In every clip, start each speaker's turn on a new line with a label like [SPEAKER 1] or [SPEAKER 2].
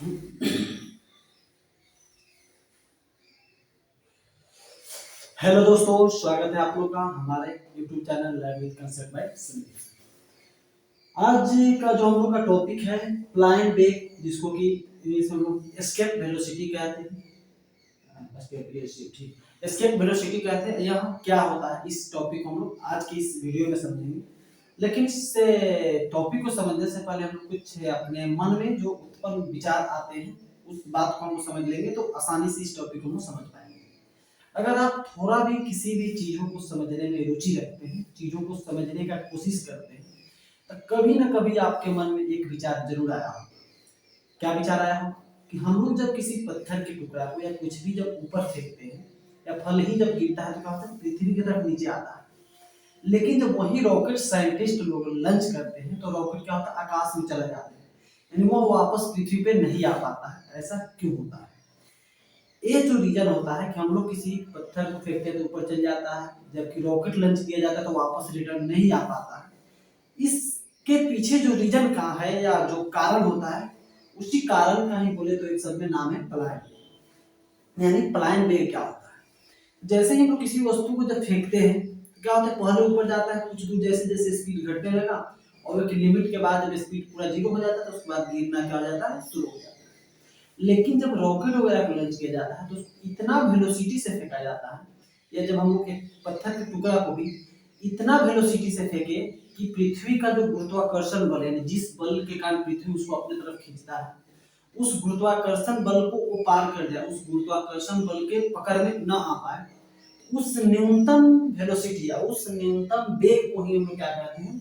[SPEAKER 1] Hello दोस्तों, स्वागत है आप लोग का हमारे YouTube channel learn with concept by Sandeep. आज का जो हम लोग का टॉपिक है फ्लाइंग वेग, जिसको कि इंग्लिश में हम लोग एस्केप वेलोसिटी कहते हैं। एस्केप वेलोसिटी कहते हैं। यह क्या होता है, इस टॉपिक को हम लोग आज की इस वीडियो में समझेंगे। लेकिन इस टॉपिक को समझने से पहले हम लोग कुछ अपने मन में जो उत्पन्न विचार आते हैं उस बात को हम लोग समझ लेंगे तो आसानी से इस टॉपिक को हम लोग समझ पाएंगे। अगर आप थोड़ा भी किसी भी चीजों को समझने में रुचि रखते हैं, चीजों को समझने का कोशिश करते हैं, तो कभी ना कभी आपके मन में एक विचार जरूर आया हो। क्या विचार आया हो कि हम लोग जब किसी पत्थर के टुकड़ा को या कुछ भी जब ऊपर फेंकते हैं या फल ही जब गिरता है तो क्या होता है, पृथ्वी की तरफ नीचे आता है। लेकिन जब वही रॉकेट साइंटिस्ट लोग लॉन्च करते हैं तो रॉकेट क्या होता है, आकाश में चला जाता है, यानी वो वापस पृथ्वी पे नहीं आ पाता है। ऐसा क्यों होता है? ये जो रीजन होता है कि हम लोग किसी पत्थर को फेंकते हैं तो ऊपर चल जाता है, जबकि रॉकेट लॉन्च किया जाता है तो वापस रिटर्न नहीं आ पाता है। इसके पीछे जो रीजन का है या जो कारण होता है, उसी कारण का ही बोले तो एक शब्द में नाम है पलायन। यानी पलायन वेग क्या होता है? जैसे ही हम लोग किसी वस्तु को जब फेंकते हैं तो क्या होता है, पहले ऊपर जाता है, कुछ दूर जैसे जैसे स्पीड घटने लगा और एक लिमिट के बाद जब स्पीड पूरा जीरो हो जाता है तो उसके बाद गिरना क्या हो जाता है, शुरू हो जाता है। लेकिन जब रॉकेट वगैरह को लॉन्च किया जाता है तो इतना वेलोसिटी से फेंका जाता है, या जब हम लोग एक पत्थर के टुकड़ा को भी इतना वेलोसिटी से फेंके कि पृथ्वी का जो गुरुत्वाकर्षण बल है, जिस बल के कारण पृथ्वी उसको अपने तरफ खींचता है, उस गुरुत्वाकर्षण बल को वो पार कर जाए, उस गुरुत्वाकर्षण बल के पकड़ में न आ पाए, उस न्यूनतम वेलोसिटी या उस न्यूनतम वेग को ही हम लोग क्या कहते हैं,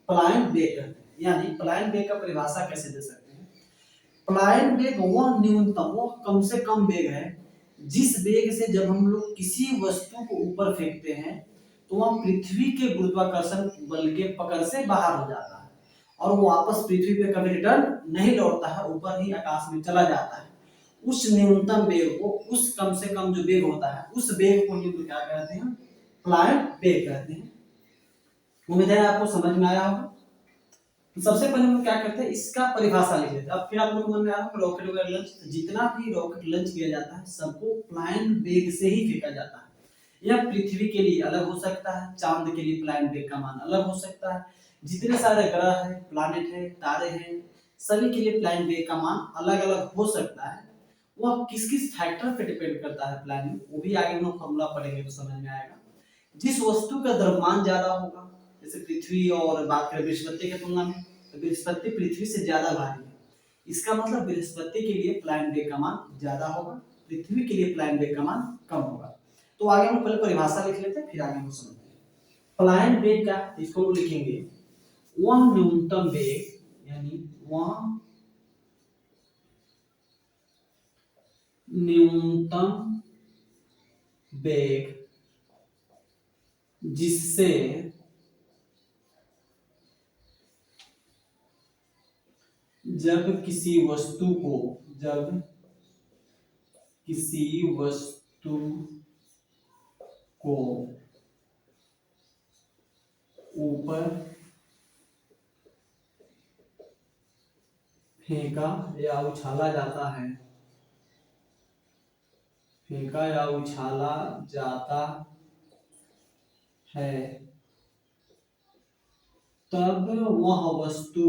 [SPEAKER 1] पलायन वेग कहते हैं। यानी पलायन वेग का परिभाषा कैसे दे सकते हैं? पलायन वेग वह न्यूनतम, वह कम से कम वेग है जिस वेग से जब हम लोग किसी वस्तु को ऊपर फेंकते हैं तो वह पृथ्वी के गुरुत्वाकर्षण बल के पकड़ से बाहर हो जाता है और वो वापस पृथ्वी पे कभी रिटर्न नहीं लौटता है, ऊपर ही आकाश में चला जाता है। उस न्यूनतम वेग को, उस कम से कम जो वेग होता है, उस वेग को ही क्या कहते हैं, पलायन वेग कहते हैं। उम्मीद है आपको समझ में आया होगा। तो सबसे पहले हम क्या करते हैं, इसका परिभाषा लिख लेते हैं। अब फिर आप लोग मन में आया रॉकेट वगैरह लॉन्च, जितना भी रॉकेट लॉन्च किया जाता है सबको प्लान वेग से ही फेंका जाता है। यह पृथ्वी के लिए अलग हो सकता है, चांद के लिए प्लान वेग का मान अलग हो सकता है, जितने सारे ग्रह है, प्लानिट है, तारे हैं, सभी के लिए प्लान वेग का मान अलग अलग हो सकता है। वह किस किस फैक्टर पे डिपेंड करता है प्लान, वो भी आगे हम लोग फॉर्मूला पढ़ेंगे तो समझ में आएगा। जिस वस्तु का द्रव्यमान ज्यादा होगा, जैसे पृथ्वी और बात करें बृहस्पति की तुलना में, तो बृहस्पति पृथ्वी से ज्यादा भारी है। इसका मतलब बृहस्पति के लिए प्लान वेग का मान ज्यादा होगा, पृथ्वी के लिए प्लान वेग का मान कम होगा। तो आगे हम पहले परिभाषा लिख लेते हैं, फिर आगे हम समझते हैं। प्लान वेग का इसको हम लिखेंगे वह न्यूनतम वेग, यानी वह न्यूनतम वेग जिससे जब किसी वस्तु को, जब किसी वस्तु को ऊपर फेंका या उछाला जाता है, फेंका या उछाला जाता है, तब वह वस्तु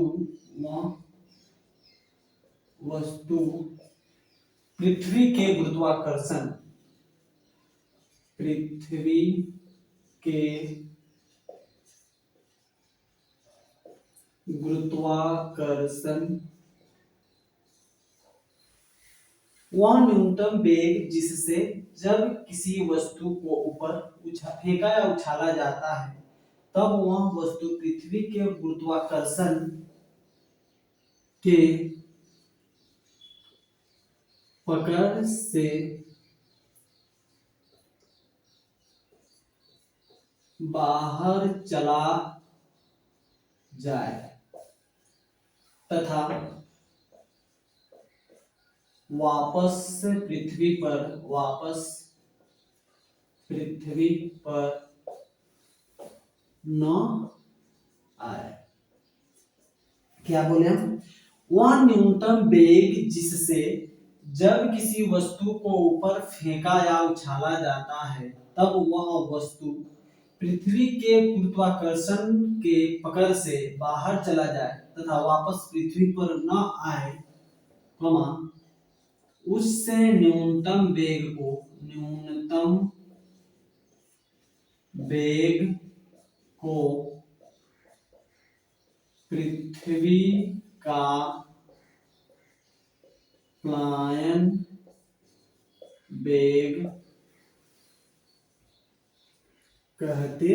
[SPEAKER 1] पृथ्वी के गुरुत्वाकर्षण, पृथ्वी के गुरुत्वाकर्षण, वह न्यूनतम वेग जिससे जब किसी वस्तु को ऊपर फेंका या उछाला जाता है तब वह वस्तु पृथ्वी के गुरुत्वाकर्षण के पकड़ से बाहर चला जाए तथा वापस पृथ्वी पर न आए। क्या बोले हम? वह न्यूनतम वेग जिससे जब किसी वस्तु को ऊपर फेंका या उछाला जाता है तब वह वस्तु पृथ्वी के गुरुत्वाकर्षण के पकड़ से बाहर चला जाए तथा वापस पृथ्वी पर न आए, उससे न्यूनतम वेग को पृथ्वी का प्लायन वेग कहते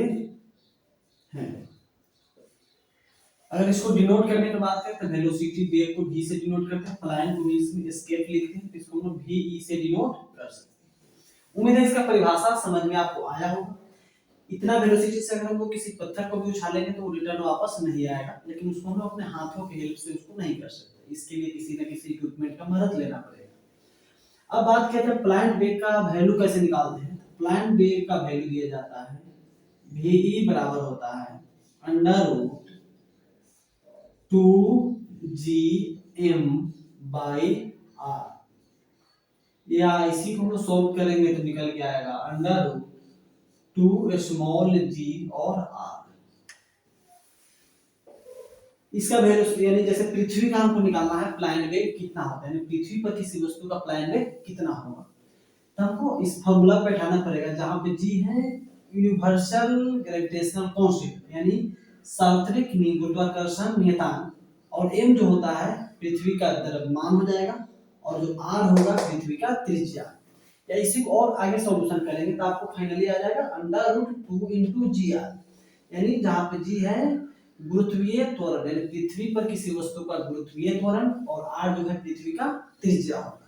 [SPEAKER 1] हैं। अगर इसको डिनोट करने की बात करें तो वेलोसिटी वेग को v से डिनोट करते हैं, प्लायन को में एस्केप लिखते हैं, तो इसको हम ve से डिनोट कर सकते हैं। उम्मीद है इसका परिभाषा समझ में आपको आया होगा। इतना वेलोसिटी से अगर हम लोग किसी पत्थर को भी उछालेंगे तो वो रिटर्न वापस नहीं आएगा, लेकिन उसको हम अपने हाथों की हेल्प से उसको नहीं कर सकते, इसके लिए किसी न किसी इक्विपमेंट का मदद लेना पड़ेगा। अब बात करते हैं प्लायन वेग का वैल्यू कैसे निकालते हैं। प्लायन वेग का वैल्यू दिया जाता है ve बराबर होता है under root 2gm by r, या इसी को हम सॉल्व करेंगे तो निकल के आएगा अंडर रूट 2 स्मॉल g और r। इसका वैल्यू यानी जैसे पृथ्वी का हमको निकालना है प्लायन वेग कितना होता है, पृथ्वी पर किसी वस्तु का प्लायन वेग कितना होगा, तो हमको इस फॉर्मूला पे बैठाना पड़ेगा जहां पे g है यूनिवर्सल ग्रेविटेशनल कांस्टेंट यानी सार्वत्रिक गुरुत्वाकर्षण नियतांक, और m जो होता है पृथ्वी का द्रव्यमान हो जाएगा, और जो r होगा पृथ्वी का त्रिज्या। या इसी को और आगे सॉल्यूशन करेंगे तो आपको फाइनली आ जाएगा under root 2 into G R, यानी जहां पे g है गुरुत्वीय त्वरण यानी पृथ्वी पर किसी वस्तु का गुरुत्वीय त्वरण, और r जो है पृथ्वी का त्रिज्या होगा।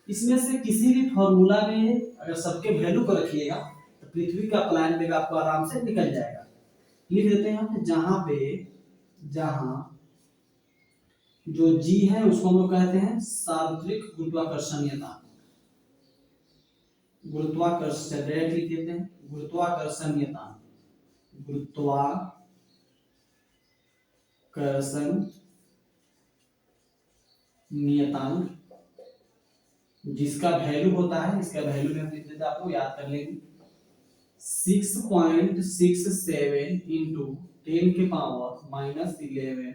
[SPEAKER 1] इसमें से किसी भी फॉर्मूला में अगर सबके वैल्यू को रखिएगा तो पृथ्वी का प्लायन वेग आपको आराम से निकल जाएगा। लिख देते हैं हम जहां जो g है उसको हम लोग कहते हैं सार्वत्रिक गुरुत्वाकर्षणीयता, गुरुत्वाकर्षण डायरेक्ट लिख देते हैं गुरुत्वाकर्षणीयता, गुरुत्वाकर्षण नियतांक, जिसका वैल्यू होता है, इसका वैल्यू में लिख देते हैं, आपको याद कर लेंगे 6.67 इंटू 10 के पावर -11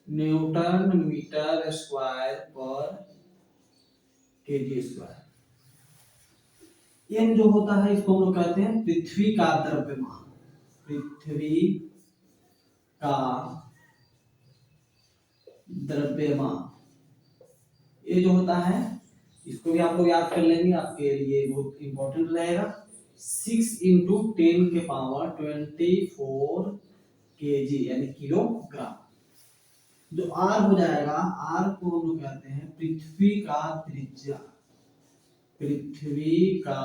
[SPEAKER 1] न्यूटन मीटर स्क्वायर पर केजी स्क्वायर। m जो होता है इसको हम लोग कहते हैं पृथ्वी का द्रव्यमान, पृथ्वी का द्रव्यमान। ये जो होता है इसको भी आप लोग याद कर लेंगे, आपके लिए बहुत इंपॉर्टेंट रहेगा। 6 इंटू 10 के पावर 24 केजी यानी किलोग्राम। जो r हो जाएगा, r को हम लोग कहते हैं पृथ्वी का त्रिज्या, पृथ्वी का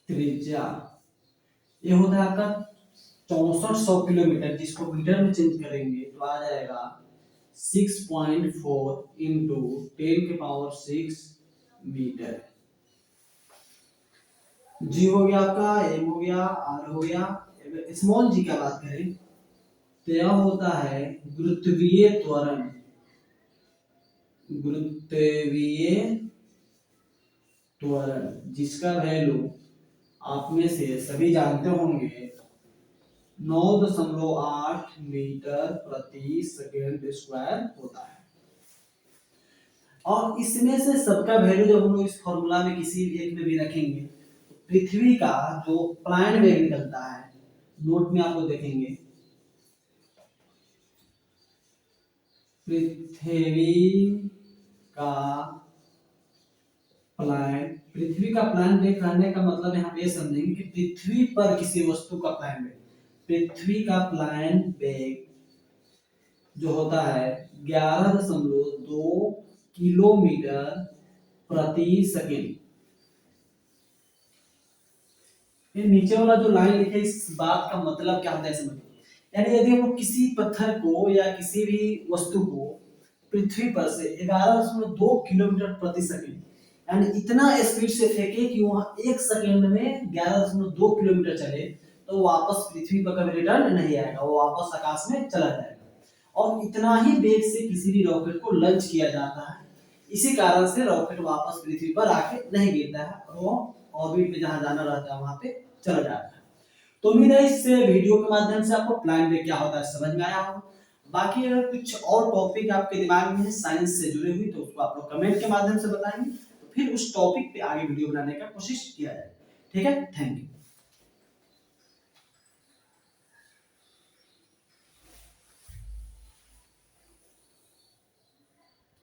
[SPEAKER 1] त्रिज्या। ये होता है आपका 6400 किलोमीटर, जिसको मीटर में चेंज करेंगे तो आ जाएगा 6.4 इंटू 10 के पावर 6 मीटर। जी हो गया आपका, m हो गया, r हो गया। स्मॉल g का बात करें तो यह होता है गुरुत्वीय त्वरण, गुरुत्वीय त्वरण जिसका वैल्यू आप में से सभी जानते होंगे 9.8 मीटर प्रति सेकेंड स्क्वायर होता है। और इसमें से सबका वैल्यू जब हम लोग इस फॉर्मूला में किसी एक में भी रखेंगे तो पृथ्वी का जो प्लायन वेग निकलता है, नोट में आप लोग देखेंगे पृथ्वी का प्लायन वेग कहने का मतलब हम ये समझेंगे कि पृथ्वी पर किसी वस्तु का प्लायन वेग, पृथ्वी का प्लायन वेग जो होता है 11.2 किलोमीटर प्रति सेकेंड। ये नीचे वाला जो लाइन लिखे इस बात का मतलब क्या होता है समझिए, यानी यदि हम किसी पत्थर को या किसी भी वस्तु को पृथ्वी पर से 11.2 किलोमीटर प्रति सेकेंड यानी इतना स्पीड से फेंके कि वहां 1 सेकेंड में 11.2 किलोमीटर चले तो वापस पृथ्वी पर कभी रिटर्न नहीं आएगा, वो वापस आकाश में चला जाएगा। और इतना ही वेग से किसी भी रॉकेट को लॉन्च किया जाता है। इसी कारण से रॉकेट वापस पृथ्वी पर आके नहीं गिरता है और वो ऑर्बिट पे जहां जाना रहता है वहां पे चला जाता है। तो उम्मीद है इस वीडियो के माध्यम से आपको प्लान बे क्या होता है समझ में आया होगा। बाकी अगर कुछ और टॉपिक आपके दिमाग में है साइंस से जुड़े हुई तो उसको आप लोग कमेंट के माध्यम से बताएंगे, तो फिर उस टॉपिक पे आगे वीडियो बनाने का कोशिश किया जाए। ठीक है, थैंक यू।